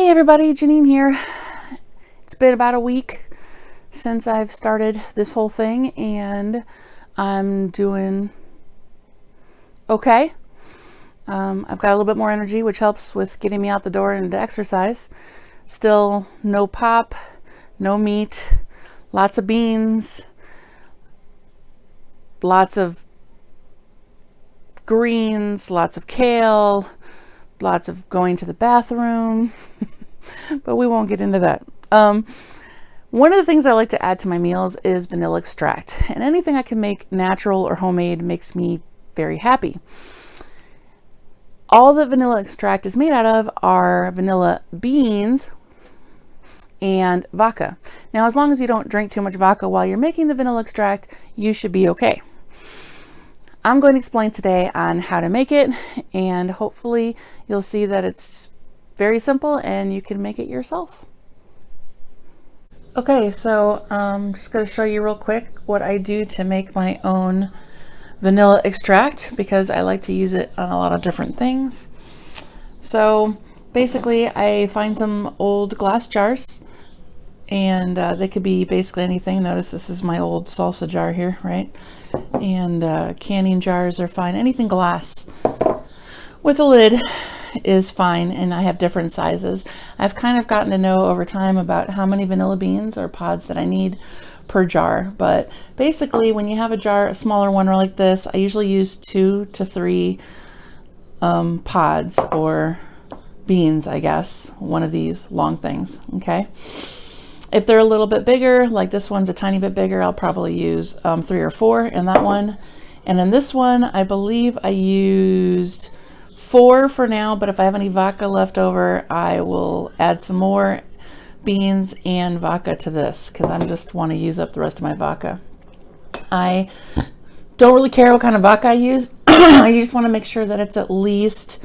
Hey everybody, Janine here. It's been about a week since I've started this whole thing and I'm doing okay. I've got a little bit more energy, which helps with getting me out the door and into exercise. Still no pop, no meat, lots of beans, lots of greens, lots of kale, lots of going to the bathroom, but we won't get into that. One of the things I like to add to my meals is vanilla extract, and anything I can make natural or homemade makes me very happy. All that vanilla extract is made out of are vanilla beans and vodka. Now, as long as you don't drink too much vodka while you're making the vanilla extract, you should be okay. I'm going to explain today on how to make it, and hopefully you'll see that it's very simple and you can make it yourself. Okay, so I'm just going to show you real quick what I do to make my own vanilla extract, because I like to use it on a lot of different things. So basically I find some old glass jars, and they could be basically anything. Notice this is my old salsa jar here, right? And canning jars are fine. Anything glass with a lid is fine, and I have different sizes. I've kind of gotten to know over time about how many vanilla beans or pods that I need per jar, but basically when you have a jar, a smaller one like this, I usually use 2 to 3 pods or beans, I guess, one of these long things. Okay, if they're a little bit bigger, like this one's a tiny bit bigger, I'll probably use 3 or 4 in that one. And in this one, I believe I used 4 for now, but if I have any vodka left over, I will add some more beans and vodka to this, because I just want to use up the rest of my vodka. I don't really care what kind of vodka I use. I just want to make sure that it's at least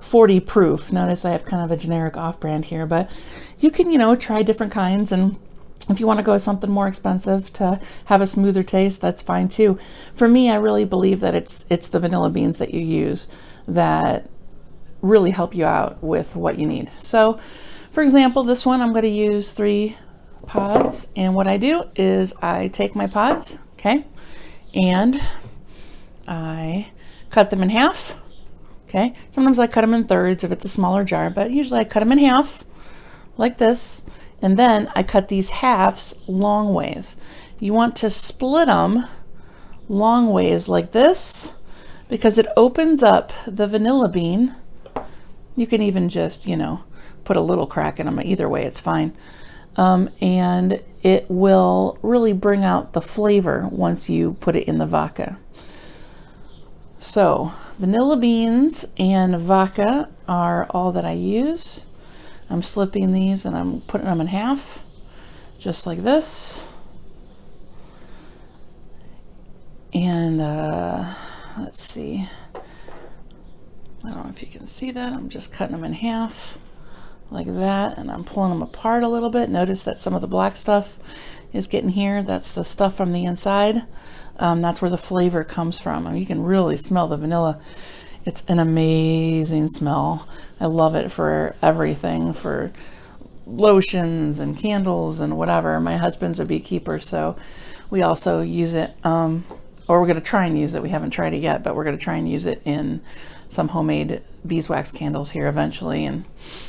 40 proof. Notice I have kind of a generic off-brand here, but you can, try different kinds, and if you want to go with something more expensive to have a smoother taste, that's fine too. For me, I really believe that it's the vanilla beans that you use that really help you out with what you need. So for example, this one I'm going to use 3 pods, and what I do is I take my pods, okay, and I cut them in half. Okay, sometimes I cut them in thirds if it's a smaller jar, but usually I cut them in half like this, and then I cut these halves long ways. You want to split them long ways like this, because it opens up the vanilla bean. You can even just, put a little crack in them. Either way, it's fine. And it will really bring out the flavor once you put it in the vodka. So vanilla beans and vodka are all that I use. I'm slipping these and I'm putting them in half, just like this. And let's see. I don't know if you can see that. I'm just cutting them in half like that, and I'm pulling them apart a little bit. Notice that some of the black stuff is getting here. That's the stuff from the inside. That's where the flavor comes from. I mean, you can really smell the vanilla. It's an amazing smell. I love it for everything, for lotions and candles and whatever. My husband's a beekeeper, so we also use it, or we're going to try and use it. We haven't tried it yet, but we're going to try and use it in some homemade beeswax candles here eventually. And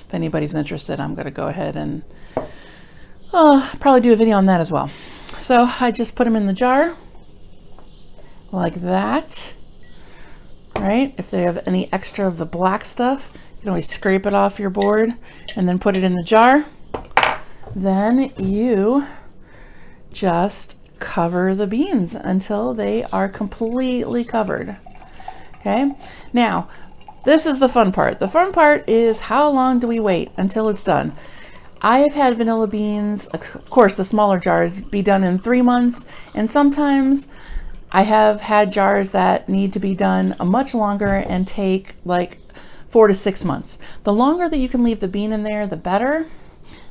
if anybody's interested, I'm going to go ahead and probably do a video on that as well. So I just put them in the jar like that, right? If they have any extra of the black stuff, you can always scrape it off your board and then put it in the jar. Then you just cover the beans until they are completely covered. Okay, now this is the fun part. The fun part is, how long do we wait until it's done? I have had vanilla beans, of course the smaller jars, be done in 3 months, and sometimes I have had jars that need to be done much longer and take like 4 to 6 months. The longer that you can leave the bean in there, the better,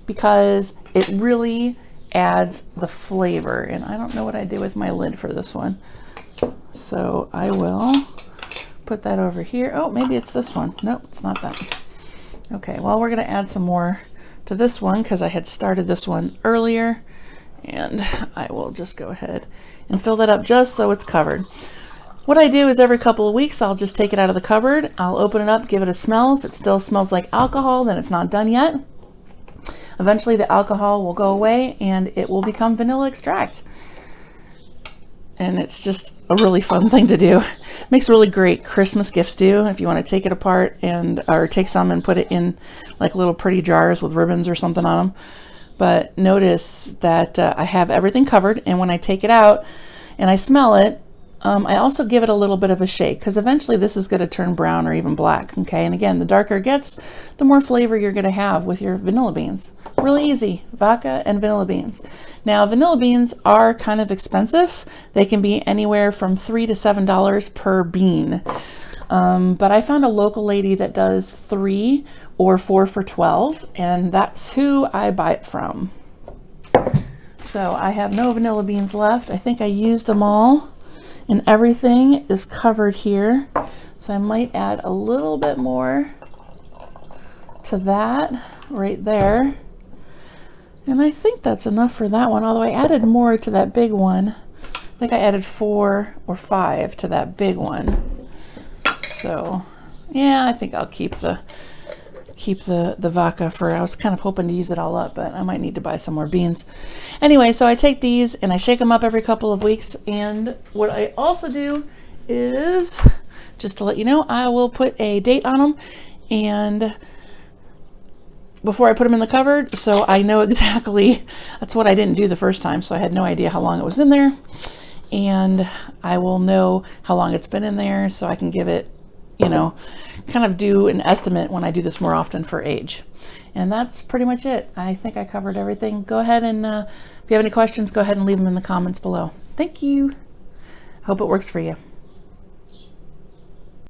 because it really adds the flavor. And I don't know what I did with my lid for this one, so I will put that over here. Oh, maybe it's this one. Nope, it's not that. Okay, well, we're going to add some more to this one because I had started this one earlier, and I will just go ahead and fill that up just so it's covered. What I do is every couple of weeks I'll just take it out of the cupboard, I'll open it up, give it a smell. If it still smells like alcohol, then it's not done yet. Eventually the alcohol will go away and it will become vanilla extract. And it's just a really fun thing to do. Makes really great Christmas gifts too, if you want to take it apart and or take some and put it in like little pretty jars with ribbons or something on them. But notice that I have everything covered, and when I take it out and I smell it, I also give it a little bit of a shake because eventually this is going to turn brown or even black. Okay, and again, the darker it gets, the more flavor you're going to have with your vanilla beans. Really easy, vodka and vanilla beans. Now, vanilla beans are kind of expensive. They can be anywhere from $3 to $7 per bean. But I found a local lady that does 3 or 4 for $12, and that's who I buy it from. So I have no vanilla beans left. I think I used them all, and everything is covered here. So I might add a little bit more to that right there. And I think that's enough for that one, although I added more to that big one. I think I added 4 or 5 to that big one. So yeah, I think I'll keep the vodka for, I was kind of hoping to use it all up, but I might need to buy some more beans. Anyway, so I take these and I shake them up every couple of weeks. And what I also do is, just to let you know, I will put a date on them and before I put them in the cupboard, so I know exactly. That's what I didn't do the first time, so I had no idea how long it was in there, and I will know how long it's been in there, so I can give it, you know, kind of do an estimate when I do this more often for age. And that's pretty much it. I think I covered everything. Go ahead and if you have any questions, go ahead and leave them in the comments below. Thank you. Hope it works for you.